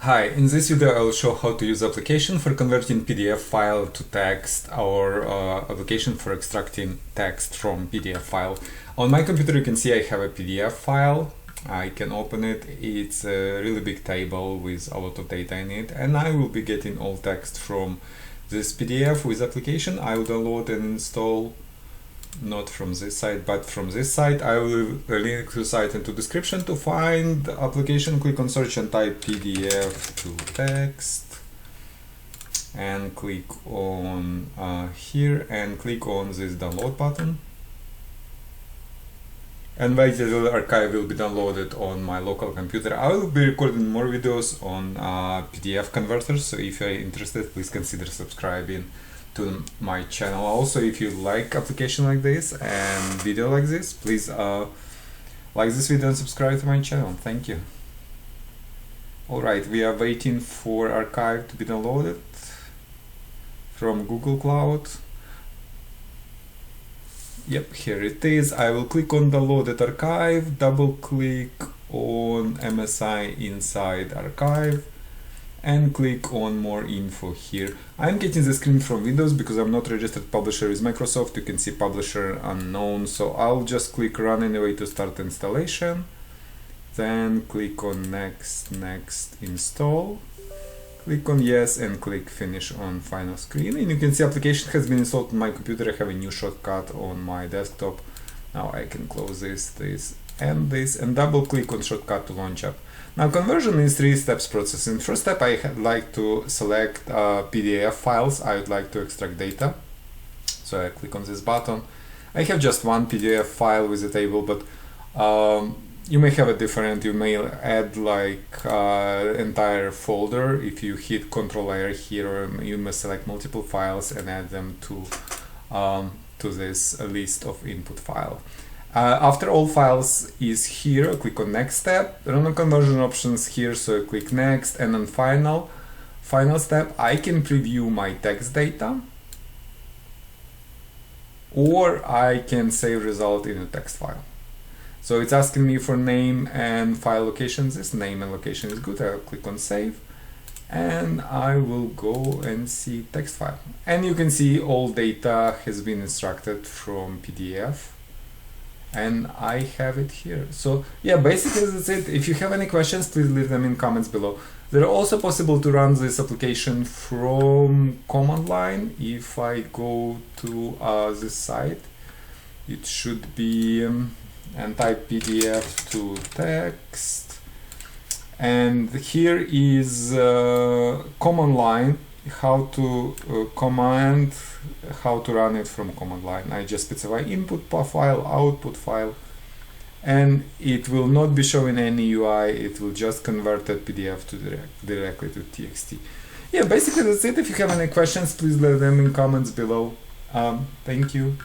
Hi, in this video I will show how to use application for converting PDF file to text or application for extracting text from PDF file. On my computer you can see I have a PDF file. I can open it. It's a really big table with a lot of data in it, and I will be getting all text from this PDF with application. I will download and install, not from this site, but from this site. I will leave a link to the site into description. To find the application, click on search and type PDF to text and click on here and click on this download button, and wait till the archive will be downloaded on my local computer. I will be recording more videos on PDF converters, so if you're interested, please consider subscribing to my channel. Also, if you like application like this and video like this, please like this video and subscribe to my channel. Thank you. Alright, we are waiting for archive to be downloaded from Google Cloud. Yep, here it is. I will click on downloaded archive, double click on MSI inside archive, and click on more info here. I'm getting the screen from Windows because I'm not registered publisher with Microsoft. You can see publisher unknown, so I'll just click run anyway to start installation. Then click on next, install. Click on yes and click finish on final screen, and you can see application has been installed on my computer. I have a new shortcut on my desktop. Now I can close this, and double click on shortcut to launch up. Now conversion is 3 steps process. In first step I'd like to select PDF files. I would like to extract data. So I click on this button. I have just one PDF file with a table, but you may have a different. You may add like entire folder. If you hit Ctrl+R here, or you may select multiple files and add them to this list of input file. After all files is here, click on next step. Run on conversion options here, so I click next, and on final step I can preview my text data, or I can save result in a text file. So it's asking me for name and file locations. This name and location is good. I'll click on save, and I will go and see text file. And you can see all data has been extracted from PDF, and I have it here. So yeah, basically that's it. If you have any questions, please leave them in comments below. They're also possible to run this application from command line. If I go to this site, it should be and type PDF to text, and here is command line, how to how to run it from command line. I just specify input file, output file, and it will not be showing any UI. It will just convert that PDF to directly to TXT. Yeah, basically that's it. If you have any questions, please leave them in comments below. Thank you.